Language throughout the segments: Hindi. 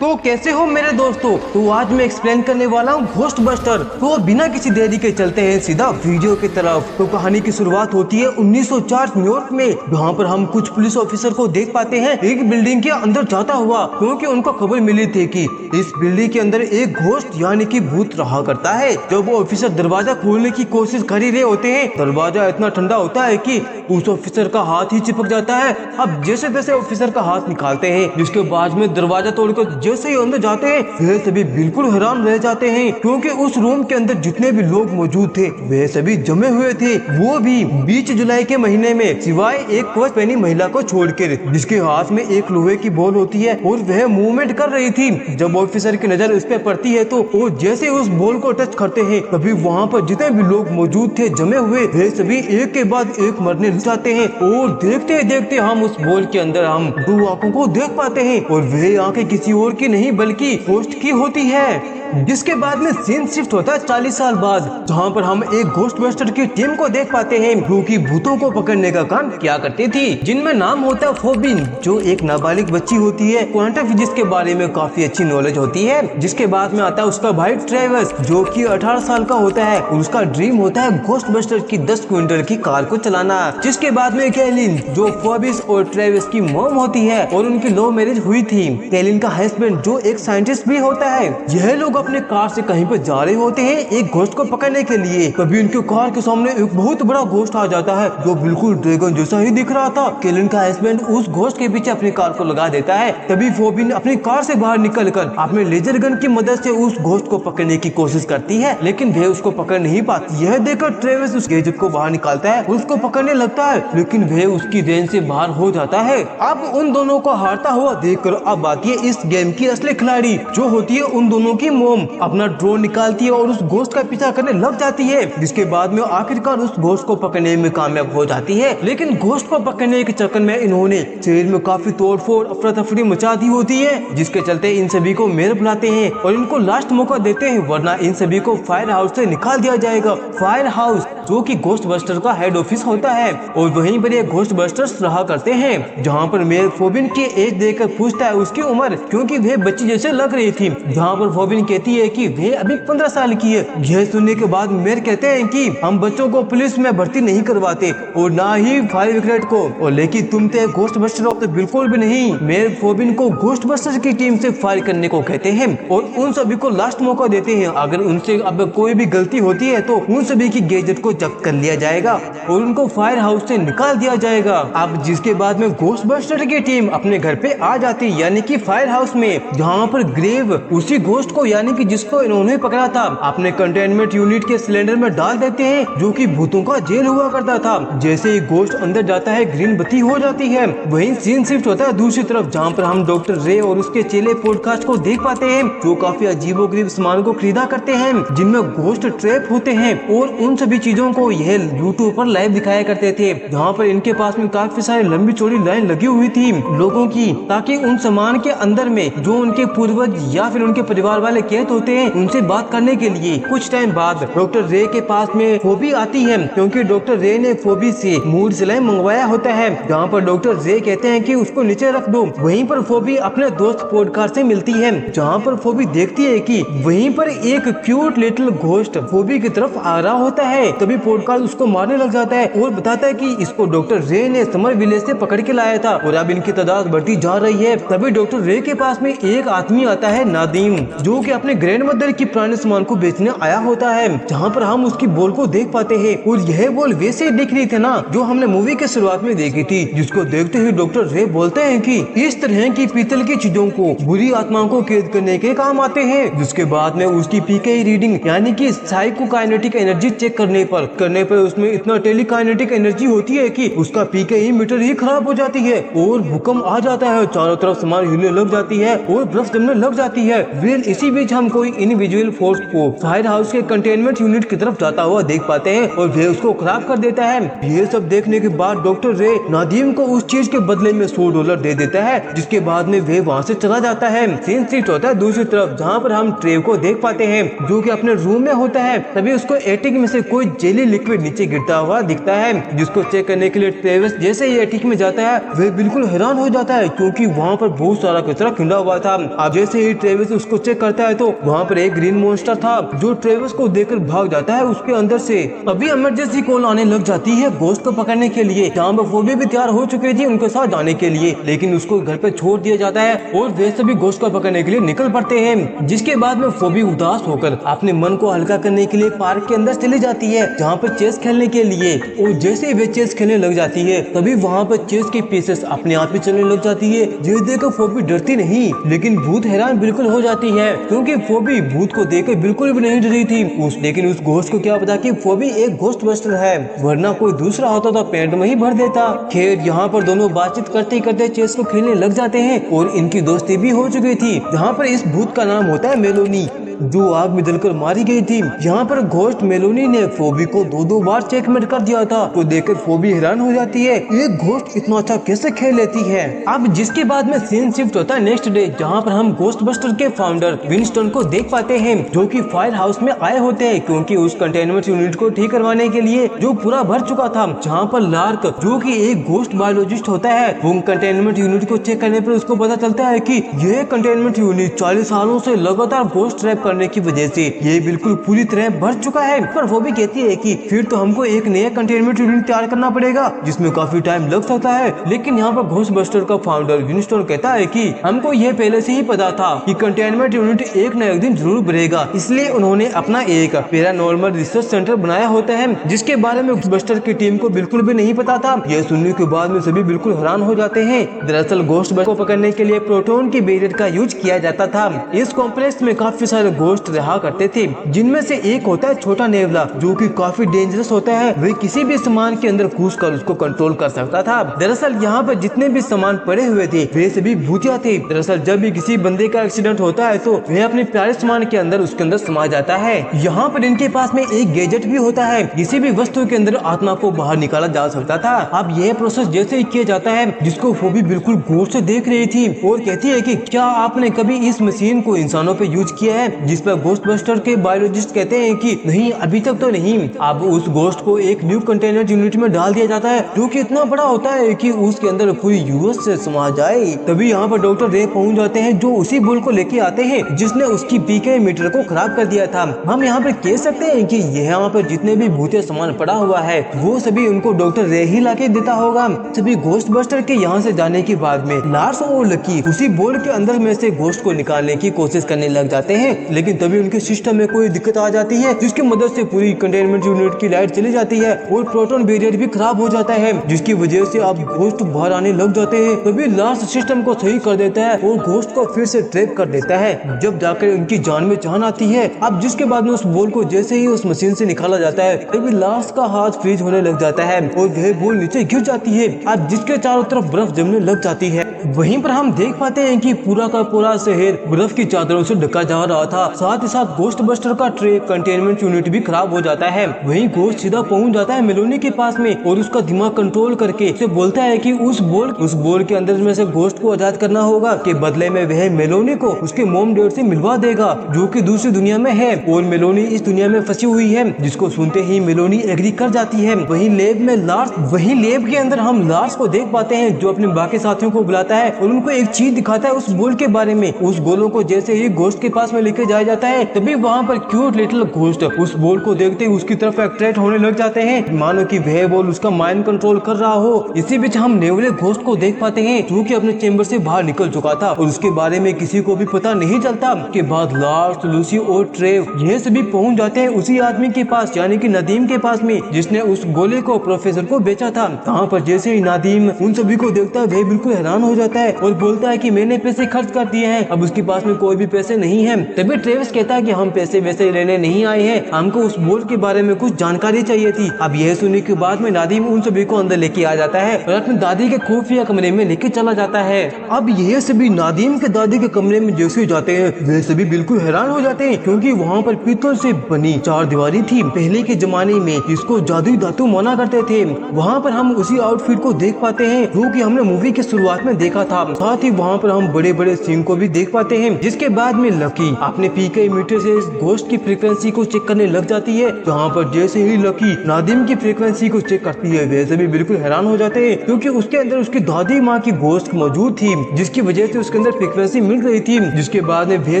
तो कैसे हो मेरे दोस्तों। तो आज मैं एक्सप्लेन करने वाला हूँ घोस्ट बस्टर। तो बिना किसी देरी के चलते हैं सीधा वीडियो की तरफ। तो कहानी की शुरुआत होती है 1904 न्यूयॉर्क में, जहाँ पर हम कुछ पुलिस ऑफिसर को देख पाते हैं एक बिल्डिंग के अंदर जाता हुआ, क्योंकि उनको खबर मिली थी कि इस बिल्डिंग के अंदर एक घोस्ट यानी कि भूत रहा करता है। जब वो ऑफिसर दरवाजा खोलने की कोशिश कर ही रहे होते हैं, दरवाजा इतना ठंडा होता है कि उस ऑफिसर का हाथ ही चिपक जाता है। अब जैसे तैसे ऑफिसर का हाथ निकालते हैं, जिसके बाद में दरवाजा तोड़कर जैसे ही अंदर जाते हैं, वे सभी बिल्कुल हैरान रह जाते हैं, क्योंकि उस रूम के अंदर जितने भी लोग मौजूद थे वे सभी जमे हुए थे, वो भी 20 जुलाई के महीने में, सिवाय एक कवच पहनी महिला को छोड़कर, जिसके हाथ में एक लोहे की बॉल होती है और वह मूवमेंट कर रही थी। जब ऑफिसर की नजर उस पर पड़ती है तो वो जैसे उस बॉल को टच करते हैं, तभी वहाँ पर जितने भी लोग मौजूद थे जमे हुए, वे सभी एक के बाद एक मरने लग जाते हैं। और देखते देखते हम उस बॉल के अंदर हम दो आंखों को देख पाते हैं, और वे आंखें किसी और की नहीं बल्कि घोस्ट की होती है। जिसके बाद में सीन शिफ्ट होता है 40 साल बाद, जहाँ पर हम एक घोस्ट बस्टर की टीम को देख पाते हैं, जो कि भूतों को पकड़ने का काम किया करती थी, जिनमें नाम होता है फोबिन, जो एक नाबालिग बच्ची होती है। क्वांटम फिजिक्स के बारे में काफी अच्छी नॉलेज होती है। जिसके बाद में आता है उसका भाई ट्रेविस, जो कि 18 साल का होता है, और उसका ड्रीम होता है घोस्ट बस्टर की 10 क्विंटल की कार को चलाना। जिसके बाद में कैलिन, जो फोबिस और ट्रेविस की मॉम होती है, और उनकी लव मैरिज हुई थी। कैलिन का हस्बैंड जो एक साइंटिस्ट भी होता है। यह लोग अपने कार से कहीं पर जा रहे होते हैं एक घोस्ट को पकड़ने के लिए। तभी उनके कार के सामने एक बहुत बड़ा घोस्ट आ जाता है, जो बिल्कुल ड्रैगन जैसा ही दिख रहा था। कैलिन का हस्बैंड उस घोस्ट के पीछे अपनी कार को लगा देता है। तभी फोबिन अपनी कार से बाहर निकलकर अपने लेजर गन की मदद से उस घोस्ट को पकड़ने की कोशिश करती है, लेकिन वह उसको पकड़ नहीं पाती। यह देखकर ट्रेविस उस गैजेट को बाहर निकालता है, उसको पकड़ने लगता है, लेकिन वह उसकी रेंज से बाहर हो जाता है। अब उन दोनों को हारता हुआ देखकर अब आती है इस गेम की असली खिलाड़ी, जो होती है उन दोनों की मोम। अपना ड्रोन निकालती है और उस घोस्ट का पीछा करने लग जाती है, जिसके बाद में आखिरकार उस घोस्ट को पकड़ने में कामयाब हो जाती है। लेकिन घोस्ट को पकड़ने के चक्कर में इन्होंने शहर में काफी तोड़फोड़ अफरा तफरी मचा दी होती है, जिसके चलते इन सभी को मेयर बुलाते हैं और इनको लास्ट मौका देते हैं, वरना इन सभी को फायर हाउस से निकाल दिया जाएगा। फायर हाउस जो कि घोस्ट बस्टर का हेड ऑफिस होता है, और वहीं पर ये घोस्ट बस्टर्स रहा करते हैं, जहाँ पर मेयर फोबिन की एज देखकर पूछता है उसकी उम्र, क्योंकि वह बच्ची जैसे लग रही थी। जहाँ पर फोबिन कहती है कि वह अभी 15 साल की है। यह सुनने के बाद मेयर कहते हैं कि हम बच्चों को पुलिस में भर्ती नहीं करवाते और ना ही फायर ब्रिगेड को, और लेकिन तुम तो घोस्ट बस्टर हो तो बिल्कुल भी नहीं। मेयर फोबिन को घोस्ट बस्टर की टीम से फायर करने को कहते हैं और उन सभी को लास्ट मौका देते हैं। अगर उनसे अब कोई भी गलती होती है तो उन सभी की गैजेट को जब्त कर लिया जाएगा और उनको फायर हाउस से निकाल दिया जाएगा। अब जिसके बाद में घोस्ट बस्टर की टीम अपने घर पे आ जाती, यानी कि फायर हाउस में, जहाँ पर ग्रेव उसी घोस्ट को, यानी कि जिसको इन्होंने पकड़ा था, अपने कंटेनमेंट यूनिट के सिलेंडर में डाल देते हैं, जो कि भूतों का जेल हुआ करता था। जैसे ही घोस्ट अंदर जाता है ग्रीन बत्ती हो जाती है। वहीं सीन शिफ्ट होता है दूसरी तरफ, जहाँ पर हम डॉक्टर रे और उसके चेले पॉडकास्ट को देख पाते हैं, जो काफी अजीबोगरीब सामान को खरीदा करते हैं, जिनमें घोस्ट ट्रैप होते हैं, और उन सभी चीजों को यह यूट्यूब पर लाइव दिखाया करते थे, जहाँ पर इनके पास में काफी सारी लंबी चौड़ी लाइन लगी हुई थी लोगों की, ताकि उन सामान के अंदर में जो उनके पूर्वज या फिर उनके परिवार वाले कैद होते हैं उनसे बात करने के लिए। कुछ टाइम बाद डॉक्टर रे के पास में फोबी आती है, क्योंकि डॉक्टर रे ने फोबी से मूड सिलाई मंगवाया होता है, जहाँ पर डॉक्टर रे कहते हैं कि उसको नीचे रख दो। वहीं पर फोबी अपने दोस्त पॉडकास्ट से मिलती है, जहाँ पर फोबी देखती है कि वहीं पर एक क्यूट लिटिल घोस्ट फोबी की तरफ आ रहा होता है। तभी पॉडकास्ट उसको मारने लग जाता है और बताता है कि इसको डॉक्टर रे ने समर विलेज से पकड़ के लाया था और अब इनकी तादाद बढ़ती जा रही है। तभी डॉक्टर रे के पास में एक आदमी आता है नादीम, जो कि अपने ग्रैंड मदर की पुराने सामान को बेचने आया होता है, जहाँ पर हम उसकी बॉल को देख पाते हैं, और यह बॉल वैसे दिख रही थी ना जो हमने मूवी के शुरुआत में देखी थी, जिसको देखते ही डॉक्टर रे बोलते हैं कि इस तरह की पीतल की चीजों को बुरी आत्माओं को कैद करने के काम आते हैं। जिसके बाद में उसकी पीके रीडिंग, यानी कि साइकोकाइनेटिक एनर्जी चेक करने पर उसमें इतना टेलीकाइनेटिक एनर्जी होती है कि उसका पीके ही मीटर ही खराब हो जाती है और भूकंप आ जाता है, चारों तरफ सामान हिलने लग जाती है और बर्फ जमने लग जाती है। वेल इसी बीच हम कोई इनविजुअल फोर्स को फायर हाउस के कंटेनमेंट यूनिट की तरफ जाता हुआ देख पाते हैं और वह उसको खराब कर देता है। ये सब देखने के बाद डॉक्टर रे नादीम को उस चीज के बदले में $100 दे देता है, जिसके बाद में वह वहाँ से चला जाता है। सीन शिफ्ट होता है दूसरी तरफ, जहाँ पर हम ट्रेव को देख पाते हैं जो कि अपने रूम में होता है। तभी उसको एटिक में से कोई जेली लिक्विड नीचे गिरता हुआ दिखता है, जिसको चेक करने के लिए ट्रेविस जैसे ही एटिक में जाता है वह बिल्कुल हैरान हो जाता है क्योंकि वहाँ पर बहुत सारा कचरा खिंडा हुआ था। अब जैसे ही ट्रेविस उसको चेक करता है तो वहाँ पर एक ग्रीन मॉन्स्टर था जो ट्रेविस को देखकर भाग जाता है उसके अंदर से। अभी इमरजेंसी कॉल आने लग जाती है गोश्त को पकड़ने के लिए, जहाँ पर फोबी भी तैयार हो चुकी थी उनके साथ जाने के लिए, लेकिन उसको घर पे छोड़ दिया जाता है और वे सभी गोश्त को पकड़ने के लिए निकल पड़ते हैं। जिसके बाद में फोबी उदास होकर अपने मन को हल्का करने के लिए पार्क के अंदर चली जाती है जहाँ पर चेस खेलने के लिए। और जैसे ही वे चेस खेलने लग जाती है तभी वहाँ पर चेस की पीसेस अपने आप ही चलने लग जाती है। ये देखकर फोबी डरती नहीं लेकिन भूत हैरान बिल्कुल हो जाती है क्योंकि फोबी भूत को देखकर बिल्कुल भी नहीं डरी थी। लेकिन उस घोस्ट को क्या पता कि फोबी एक घोस्ट बस्टर है, वरना कोई दूसरा होता तो पेंट में ही भर देता। खैर यहाँ पर दोनों बातचीत करते करते चेस को खेलने लग जाते हैं और इनकी दोस्ती भी हो चुकी थी। यहाँ पर इस भूत का नाम होता है मेलोनी जो आग में जलकर मारी गई थी। यहाँ पर घोस्ट मेलोनी ने फोबी को 2-2 बार चेकमेट कर दिया था, तो देखकर फोबी हैरान हो जाती है एक घोस्ट इतना अच्छा कैसे खेल लेती है। अब जिसके बाद में सीन शिफ्ट होता है नेक्स्ट डे, जहाँ पर हम घोस्ट बस्टर के फाउंडर विंस्टन को देख पाते हैं जो कि फायर हाउस में आए होते हैं क्योंकि उस कंटेनमेंट यूनिट को ठीक करवाने के लिए जो पूरा भर चुका था। जहाँ पर लार्क जो कि एक घोस्ट बायोलॉजिस्ट होता है वो कंटेनमेंट यूनिट को चेक करने पर उसको पता चलता है कि यह कंटेनमेंट यूनिट 40 सालों से लगातार घोस्ट ट्रैप करने की वजह से ये बिल्कुल पूरी तरह भर चुका है। पर वो भी कहती है कि फिर तो हमको एक नया कंटेनमेंट यूनिट तैयार करना पड़ेगा जिसमें काफी टाइम लग सकता है। लेकिन यहाँ पर घोस्ट बस्टर का फाउंडर विंस्टन कहता है कि हमको ये पहले से ही पता था कि कंटेनमेंट यूनिट एक न एक दिन जरूर बढ़ेगा, इसलिए उन्होंने अपना एक पैरानॉर्मल रिसर्च सेंटर बनाया होता है जिसके बारे में घोस्ट बस्टर की टीम को बिल्कुल भी नहीं पता था। यह सुनने के बाद में सभी बिल्कुल हैरान हो जाते हैं। दरअसल घोस्ट बस्टर को पकड़ने के लिए प्रोटॉन की बैरियर का यूज किया जाता था। इस कॉम्प्लेक्स में काफी सारे घोस्ट रहा करते थे जिनमें से एक होता है छोटा नेवला जो कि काफी डेंजरस होता है। वे किसी भी सामान के अंदर घुस कर उसको कंट्रोल कर सकता था। दरअसल यहाँ पर जितने भी सामान पड़े हुए थे वे सभी भूतिया थे। दरअसल जब भी किसी बंदे का एक्सीडेंट होता है तो वह अपने प्यारे सामान के अंदर उसके अंदर समा जाता है। यहाँ पर इनके पास में एक गैजेट भी होता है, किसी भी वस्तु के अंदर आत्मा को बाहर निकाला जा सकता था। अब यह प्रोसेस जैसे ही किया जाता है जिसको फोबी बिल्कुल गौर से देख रही थी और कहती है कि क्या आपने कभी इस मशीन को इंसानों पे यूज किया है? जिस पर घोस्ट बस्टर के बायोलॉजिस्ट कहते हैं कि नहीं, अभी तक तो नहीं। अब उस घोस्ट को एक न्यू कंटेनर यूनिट में डाल दिया जाता है जो कि इतना बड़ा होता है कि उसके अंदर पूरी यूएस से समा जाए। तभी यहाँ पर डॉक्टर रे पहुंच जाते हैं जो उसी बुल को लेके आते हैं जिसने उसकी पीके मीटर को खराब कर दिया था। हम यहाँ पर कह सकते हैं कि यहाँ पर जितने भी भूतिया सामान पड़ा हुआ है वो सभी उनको डॉक्टर रे ही लाके देता होगा। सभी घोस्ट बस्टर के यहाँ से जाने के बाद में लार्स और लकी उसी बोर्ड के अंदर में से घोस्ट को निकालने की कोशिश करने लग जाते हैं, लेकिन तभी उनके सिस्टम में कोई दिक्कत आ जाती है जिसकी मदद से पूरी कंटेनमेंट यूनिट की लाइट चली जाती है और प्रोटॉन बैरियर भी खराब हो जाता है जिसकी वजह से अब घोस्ट बाहर आने लग जाते हैं। तभी लार्स सिस्टम को सही कर देता है और घोस्ट को फिर से ट्रैप कर देता है, जब जाकर उनकी जान में जान आती है। अब जिसके बाद में उस बॉल को जैसे ही उस मशीन से निकाला जाता है तभी लार्स का हाथ फ्रीज होने लग जाता है और वह बॉल नीचे गिर जाती है। अब जिसके चारों तरफ बर्फ जमने लग जाती है। वहीं पर हम देख पाते हैं कि पूरा का पूरा शहर बर्फ की चादरों से ढका जा रहा था। साथ ही साथ घोस्ट बस्टर का ट्रैप कंटेनमेंट यूनिट भी खराब हो जाता है। वहीं घोस्ट सीधा पहुंच जाता है मेलोनी के पास में और उसका दिमाग कंट्रोल करके उसे बोलता है कि उस बोल के अंदर में से घोस्ट को आजाद करना होगा, के बदले में वह मेलोनी को उसके मॉम डैड से मिलवा देगा जो कि दूसरी दुनिया में है और मेलोनी इस दुनिया में फंसी हुई है, जिसको सुनते ही मेलोनी एग्री कर जाती है। वहीं लेब के अंदर हम लार्स को देख पाते हैं जो अपने बाकी साथियों को बुलाता है और उनको एक चीज दिखाता है उस बोल के बारे में। उस गोलों को जैसे ही घोस्ट के पास में लेके जाया जाता है तभी वहाँ पर क्यूट लिटिल घोस्ट उस बोल को देखते ही उसकी तरफ अट्रैक्ट होने लग जाते हैं, मानो कि वह बोल उसका माइंड कंट्रोल कर रहा हो। इसी बीच हम नेवले घोस्ट को देख पाते हैं जो कि अपने चेंबर से बाहर निकल चुका था और उसके बारे में किसी को भी पता नहीं चलता। के बाद लार्स, लूसी और ट्रेव ये सभी पहुंच जाते हैं उसी आदमी के पास यानी कि नदीम के पास में जिसने उस गोले को प्रोफेसर को बेचा था। यहाँ पर जैसे ही नदीम उन सभी को देखता है वह बिल्कुल हैरान हो जाता है और बोलता है कि मैंने पैसे खर्च कर दिए हैं, अब उसके पास में कोई भी पैसे नहीं है। तभी ट्रेविस कहता है कि हम पैसे वैसे लेने नहीं आए हैं, हमको उस बोर्ड के बारे में कुछ जानकारी चाहिए थी। अब यह सुनने के बाद में नादिम उन सभी को अंदर लेके आ जाता है और अपनी दादी के खुफिया कमरे में लेके चला जाता है। अब यह सभी नादिम के दादी के कमरे में जैसे जाते हैं वे सभी बिल्कुल हैरान हो जाते हैं, क्योंकि वहाँ पर पीतल से बनी चार दीवारी थी पहले के जमाने में, जिसको जादुई धातु माना करते थे। वहाँ पर हम उसी आउटफिट को देख पाते हैं जो कि हमने मूवी के शुरुआत में देखा था। साथ ही वहाँ पर हम बड़े बड़े सीन को भी देख पाते हैं, जिसके बाद में लकी अपने पीके मीटर से इस घोस्ट की फ्रीक्वेंसी को चेक करने लग जाती है। जहाँ पर जैसे ही लकी नादिम की फ्रीक्वेंसी को चेक करती है वैसे भी बिल्कुल हैरान हो जाते हैं, क्योंकि उसके अंदर उसकी दादी माँ की घोस्ट मौजूद थी, जिसकी वजह से उसके अंदर फ्रीक्वेंसी मिल रही थी। जिसके बाद में वे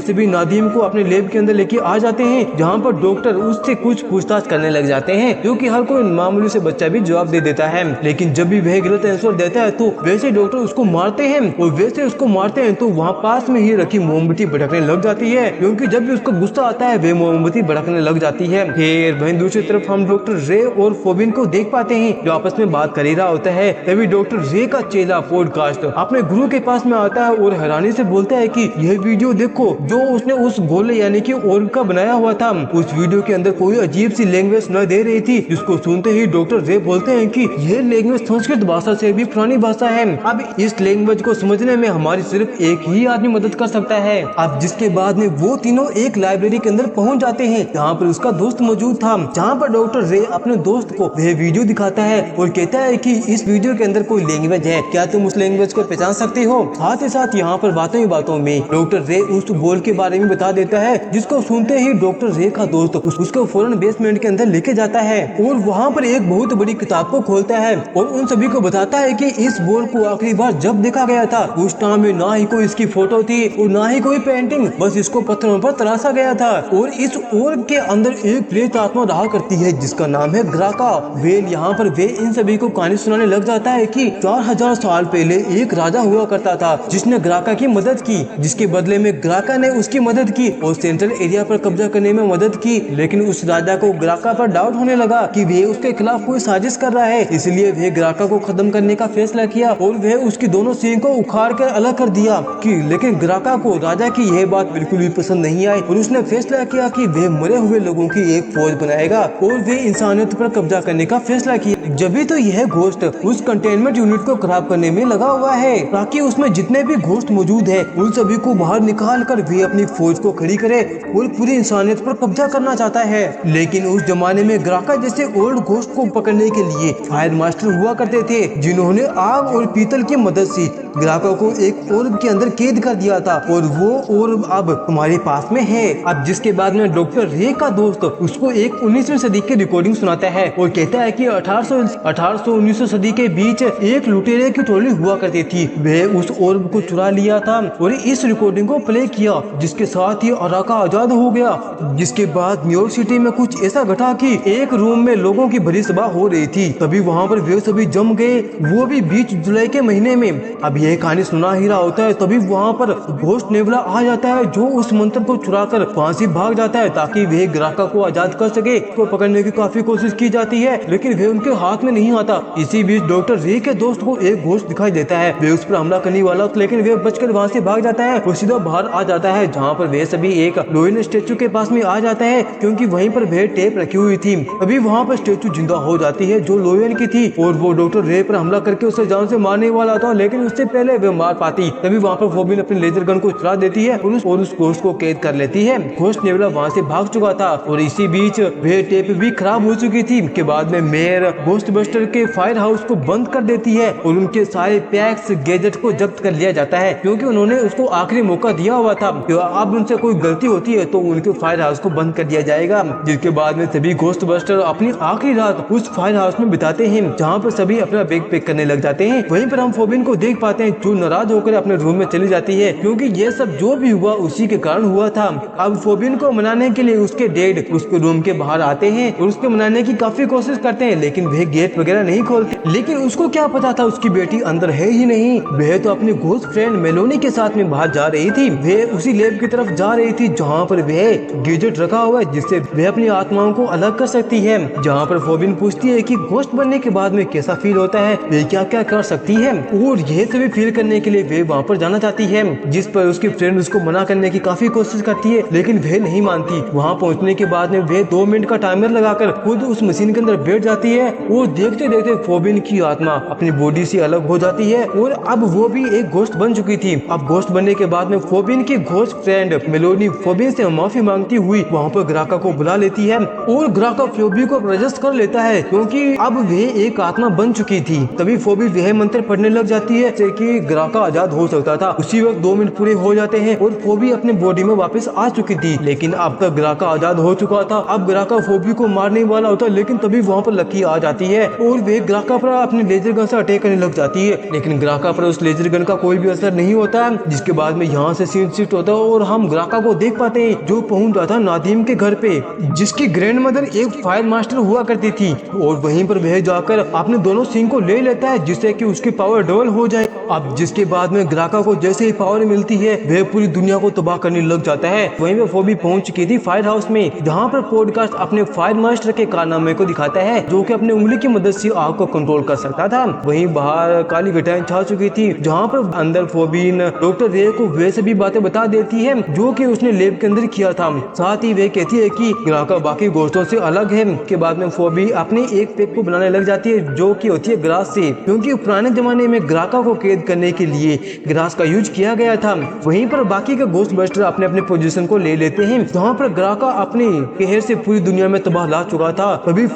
सभी नादिम को अपने लैब के अंदर लेके आ जाते हैं, जहाँ पर डॉक्टर उससे कुछ पूछताछ करने लग जाते हैं, क्योंकि हर कोई मामूली से बच्चा भी जवाब दे देता है। लेकिन जब भी वह गलत आंसर देता है तो वैसे डॉक्टर उसको मारते हैं, और वैसे उसको मारते हैं तो वहाँ पास में ही रखी मोमबत्ती भड़कने लग जाती है, क्योंकि जब भी उसको गुस्सा आता है वह मोमबत्ती भड़कने लग जाती है। फिर वहीं दूसरी तरफ हम डॉक्टर रे और फोबिन को देख पाते हैं जो आपस में बात कर ही रहा होता है। तभी डॉक्टर रे का चेला पॉडकास्ट अपने गुरु के पास में आता है और हैरानी से बोलता है कि यह वीडियो देखो जो उसने उस गोले यानी कि ओर्ब का बनाया हुआ था। उस वीडियो के अंदर कोई अजीब सी लैंग्वेज सुनाई दे रही थी, जिसको सुनते ही डॉक्टर रे बोलते हैं कि यह लैंग्वेज संस्कृत भाषा से भी पुरानी भाषा है, अब इस लैंग्वेज को समझने में हमारी सिर्फ एक ही आदमी मदद कर सकता है। अब जिसके बाद में वो तीनों एक लाइब्रेरी के अंदर पहुंच जाते हैं, जहाँ पर उसका दोस्त मौजूद था, जहाँ पर डॉक्टर रे अपने दोस्त को वह वीडियो दिखाता है और कहता है कि इस वीडियो के अंदर कोई लैंग्वेज है, क्या तुम उस लैंग्वेज को पहचान सकते हो। साथ ही साथ यहाँ पर बातों ही बातों में डॉक्टर रे उस बोल के बारे में बता देता है, जिसको सुनते ही डॉक्टर रे का दोस्त उसको फौरन बेसमेंट के अंदर लेके जाता है और वहाँ पर एक बहुत बड़ी किताब को खोलता है और उन सभी को बताता है कि इस बोल को आखिरी बार जब देखा गया था उस टाइम में ना ही कोई इसकी फोटो थी और ना ही कोई पेंटिंग, बस इसको पत्थरों पर तराशा गया था। और इस ओर्ब के अंदर एक प्रेत आत्मा रहा करती है जिसका नाम है ग्राका। वेल यहाँ पर वे इन सभी को कहानी सुनाने लग जाता है कि 4000 साल पहले एक राजा हुआ करता था जिसने ग्राका की मदद की, जिसके बदले में ग्राका ने उसकी मदद की और सेंट्रल एरिया पर कब्जा करने में मदद की। लेकिन उस राजा को ग्राका पर डाउट होने लगा कि वे उसके खिलाफ कोई साजिश कर रहा है, इसलिए वे ग्राका को खत्म करने का फैसला किया और वह उसकी दोनों सींग को उखाड़ कर अलग कर दिया कि लेकिन ग्राका को राजा की यह बात बिल्कुल भी पसंद नहीं आई और उसने फैसला किया कि वह मरे हुए लोगों की एक फौज बनाएगा और वे इंसानियत पर कब्जा करने का फैसला किया। जब भी तो यह घोस्ट उस कंटेनमेंट यूनिट को खराब करने में लगा हुआ है ताकि उसमें जितने भी घोस्ट मौजूद है उन सभी को बाहर निकाल कर वे अपनी फौज को खड़ी करे और पूरी इंसानियत पर कब्जा करना चाहता है। लेकिन उस जमाने में ग्राका जैसे ओल्ड घोस्ट को पकड़ने के लिए फायर मास्टर हुआ करते थे, जिन्होंने आग और पीतल की मदद से ग्राका को एक ओर्ब के अंदर कैद कर दिया था और वो ओर्ब अब हमारे पास में है। अब जिसके बाद में डॉक्टर रे का दोस्त उसको एक 19वीं सदी की रिकॉर्डिंग सुनाता है और कहता है कि 1800-1900 सदी के बीच एक लुटेरे की टोली हुआ करती थी, वह उस ओर्ब को चुरा लिया था और इस रिकॉर्डिंग को प्ले किया, जिसके साथ ही अराका आजाद हो गया। जिसके बाद न्यूयॉर्क सिटी में कुछ ऐसा घटा कि एक रूम में लोगों की बड़ी सभा हो रही थी, तभी वहाँ पर वे सभी जम गए, वो भी 20 जुलाई के महीने में। अब यह कहानी सुना ही रहा होता है तभी वहाँ पर घोस्ट नेवला आ जाता है जो उस मंत्र को चुराकर फांसी भाग जाता है ताकि वह ग्राका को आजाद कर सके। को पकड़ने की काफी कोशिश की जाती है लेकिन वह उनके हाथ में नहीं आता। इसी बीच डॉक्टर रे के दोस्त को एक घोस्ट दिखाई देता है, वे उस पर हमला करने वाला लेकिन वह बचकर वहाँ से भाग जाता है और सीधा बाहर आ जाता है, जहाँ पर वे सभी एक लोयन स्टेचू के पास में आ जाता है क्योंकि वहीं पर वह टेप रखी हुई थी। अभी वहाँ पर स्टेचू जिंदा हो जाती है जो लोयन की थी और वो डॉक्टर रे पर हमला करके उसे जान से मारने वाला था, लेकिन उससे पहले वह मार पाती। तभी वहाँ पर फोबिन अपने लेजर गन को चला देती है और उस घोस्ट को कैद कर लेती है। घोस्ट नेवला वहाँ से भाग चुका था और इसी बीच वह टेप भी खराब हो चुकी थी। के बाद में मेयर घोस्ट बस्टर के फायर हाउस को बंद कर देती है और उनके सारे पैक्स गैजेट को जब्त कर लिया जाता है क्योंकि उन्होंने उसको आखिरी मौका दिया हुआ था कि अब उनसे कोई गलती होती है तो उनके फायर हाउस को बंद कर दिया जाएगा। जिसके बाद में सभी घोस्ट बस्टर अपनी आखिरी रात उस फायर हाउस में बिताते हैं, जहाँ पर सभी अपना बैग पैक करने लग जाते हैं। वहीं पर हम फोबिन को देख पाते हैं जो नाराज होकर अपने रूम में चली जाती है क्योंकि ये सब जो भी हुआ उसी के कारण हुआ था। अब फोबिन को मनाने के लिए उसके डैड उसके रूम के बाहर आते हैं और उसको मनाने की काफी कोशिश करते हैं, लेकिन वह वह गेट वगैरह नहीं खोलती। लेकिन उसको क्या पता था उसकी बेटी अंदर है ही नहीं। वह तो अपनी घोस्ट फ्रेंड मेलोनी के साथ में बाहर जा रही थी। वह उसी लैब की तरफ जा रही थी जहाँ पर वह गैजेट रखा हुआ है जिससे वह अपनी आत्माओं को अलग कर सकती है। जहाँ पर फोबिन पूछती है कि घोस्ट बनने के बाद में कैसा फील होता है, वे क्या क्या कर सकती है, और यह सभी फील करने के लिए वे वहाँ पर जाना चाहती है। जिस पर उसकी फ्रेंड उसको मना करने की काफी कोशिश करती है लेकिन वह नहीं मानती। वहाँ पहुँचने के बाद में वह 2 मिनट का टाइमर लगाकर खुद उस मशीन के अंदर बैठ जाती है और देखते देखते फोबिन की आत्मा अपनी बॉडी से अलग हो जाती है और अब वो भी एक घोस्ट बन चुकी थी। अब घोस्ट बनने के बाद में फोबिन की घोस्ट फ्रेंड मेलोनी फोबिन से माफी मांगती हुई वहाँ पर ग्राका को बुला लेती है और ग्राका फोबी को रजिस्ट कर लेता है क्योंकि अब वह एक आत्मा बन चुकी थी। तभी फोबी वह मंत्र पढ़ने लग जाती है कि ग्राका आजाद हो सकता था। उसी वक्त 2 मिनट पूरे हो जाते हैं और फोबी अपने बॉडी में वापस आ चुकी थी। लेकिन अब तक ग्राका आजाद हो चुका था। अब ग्राका फोबी को मारने वाला होता है लेकिन तभी वहाँ पर लकी आ जाती है और वे ग्राका पर अपने लेजर गन से अटैक करने लग जाती है। लेकिन ग्राका पर उस लेजर गन का कोई भी असर नहीं होता है। जिसके बाद में यहाँ से सीन शिफ्ट होता है और हम ग्राका को देख पाते हैं जो पहुंच जाता नादीम के घर पे, जिसकी ग्रैंड मदर एक फायर मास्टर हुआ करती थी और वहीं पर वह जाकर अपने दोनों सिंह को ले लेता है जिससे कि उसकी पावर डबल हो जाए। अब जिसके बाद में ग्राका को जैसे ही पावर मिलती है वह पूरी दुनिया को तबाह करने लग जाता है। वहीं पे फोबी पहुंच चुकी थी फायर हाउस में जहां पर पॉडकास्ट अपने फायर मास्टर के कारनामे को दिखाता है जो कि अपने उंगली की मदद से आग को कंट्रोल कर सकता था। वहीं बाहर काली घटाएं छा चुकी थी जहां पर अंदर फोबिन डॉक्टर रे को वे सभी बातें बता देती है जो कि उसने लैब के अंदर किया था। साथ ही वे कहती है कि ग्राका बाकी घोस्टों से अलग है। के बाद में फोबी अपने एक पेक को बनाने लग जाती है जो कि होती है ग्रास से, क्योंकि पुराने जमाने में ग्राका को कैद करने के लिए ग्रास का यूज किया गया था। वहीं पर बाकी के घोस्ट बस्टर अपने अपने पोजीशन को ले लेते हैं जहाँ पर ग्राका अपने कहर से पूरी दुनिया में तबाह ला चुका था। तभी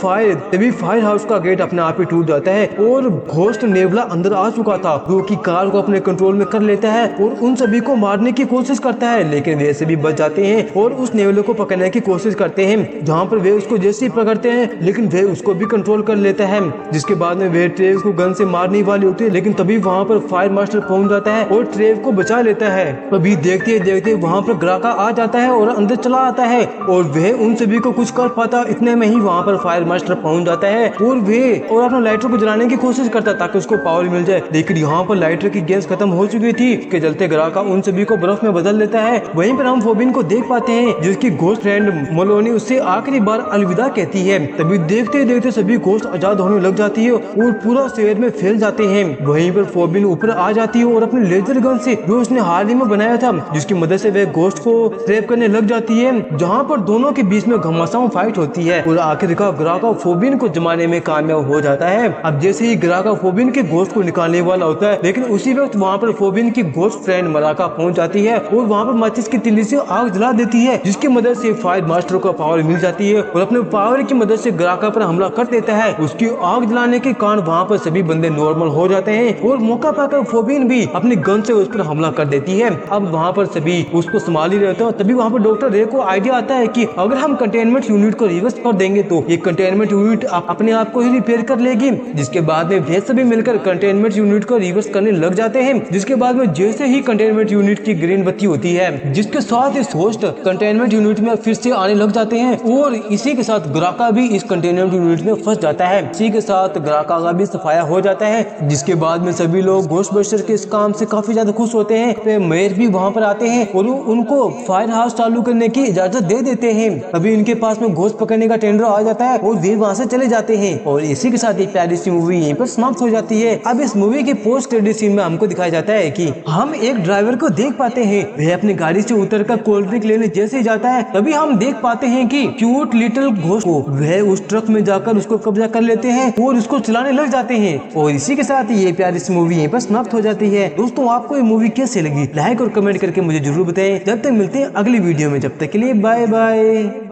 फायर हाउस का गेट अपने आप ही टूट जाता है और घोस्ट नेवला अंदर आ चुका था जो कि कार को अपने कंट्रोल में कर लेता है और उन सभी को मारने की कोशिश करता है। लेकिन वे सभी बच जाते हैं और उस नेवले को पकड़ने की कोशिश करते हैं जहाँ पर वे उसको जैसे ही पकड़ते हैं लेकिन वे उसको भी कंट्रोल कर लेता है। जिसके बाद में वे ट्रेव को गन से मारने वाली होती है लेकिन तभी वहाँ पर फायर मास्टर पहुंच जाता है और ट्रेव को बचा लेता है। तभी देखते देखते वहाँ पर ग्राका आ जाता है और अंदर चला आता है और वह उन सभी को कुछ कर पाता। इतने में ही वहाँ पर फायर मास्टर पहुंच जाता है और अपना लाइटर को जलाने की कोशिश करता ताकि उसको पावर मिल जाए। लेकिन यहाँ पर लाइटर की गैस खत्म हो चुकी थी के चलते ग्राका उन सभी को बर्फ में बदल देता है। वहीं पर हम फोबिन को देख पाते हैं जिसकी घोस्ट फ्रेंड मेलोनी उससे आखिरी बार अलविदा कहती है। तभी देखते देखते सभी घोस्ट आजाद होने लग जाती है और पूरा शहर में फैल जाते हैं। वहीं पर फोबिन ऊपर आ जाती है और अपने लेजर गन से जो उसने हाल ही में बनाया था जिसकी मदद से वे घोस्ट को ट्रैप करने लग जाती है जहाँ पर दोनों के बीच में घमासान फाइट होती है और आखिरकार ग्राका फोबिन को जमाने में कामयाब हो जाता है। अब जैसे ही ग्राका फोबिन के घोस्ट को निकालने वाला होता है लेकिन उसी वक्त वहाँ पर फोबिन की घोस्ट फ्रेंड मलाका पहुंच जाती है और वहाँ पर माचिस की तिल्ली से आग जला देती है जिसकी मदद से फायर मास्टर को पावर मिल जाती है और अपने पावर की मदद से ग्राका पर हमला कर देता है। उसकी आग जलाने के कारण वहाँ पर सभी बंदे नॉर्मल हो जाते हैं और मौका पाकर फोबिन भी अपनी गन से उस पर हमला कर देती है। अब वहाँ पर सभी उसको संभाल ही रहते हैं। तभी वहाँ पर डॉक्टर रे को आइडिया आता है कि अगर हम कंटेनमेंट यूनिट को रिवर्स कर देंगे तो ये कंटेनमेंट यूनिट अपने आप को ही रिपेयर कर लेगी। जिसके बाद में वे सभी मिलकर कंटेनमेंट यूनिट को रिवर्स करने लग जाते हैं। जिसके बाद में जैसे ही कंटेनमेंट यूनिट की ग्रीन बत्ती होती है जिसके साथ इस होस्ट कंटेनमेंट यूनिट में फिर से आने लग जाते हैं और इसी के साथ ग्राका भी इस कंटेनमेंट यूनिट में फंस जाता है। इसी के साथ ग्राका का भी सफाया हो जाता है। जिसके बाद में सभी लोग घोस्ट बस्टर के इस काम से काफी ज्यादा खुश होते हैं। फिर मेयर भी वहाँ पर आते हैं और उनको फायर हाउस चालू करने की इजाजत दे देते हैं। अभी इनके पास में घोस्ट पकड़ने का टेंडर आ जाता है और वे वहाँ से चले जाते हैं और इसी के साथ ये प्यारी सी मूवी यहीं पर समाप्त हो जाती है। अब इस मूवी के पोस्ट क्रेडिट सीन में हमको दिखाया जाता है कि हम एक ड्राइवर को देख पाते हैं वह अपनी गाड़ी से उतरकर कोल्ड ड्रिंक लेने जैसे ही जाता है तभी हम देख पाते हैं कि क्यूट लिटिल घोस्ट को वह उस ट्रक में जाकर उसको कब्जा कर लेते हैं और उसको चलाने लग जाते हैं। और इसी के साथ ये प्यारी सी मूवी यहीं पर समाप्त हो जाती है। दोस्तों आपको ये मूवी कैसी लगी लाइक और कमेंट करके मुझे जरूर बताएं। जब तक मिलते हैं अगली वीडियो में, जब तक के लिए बाय बाय।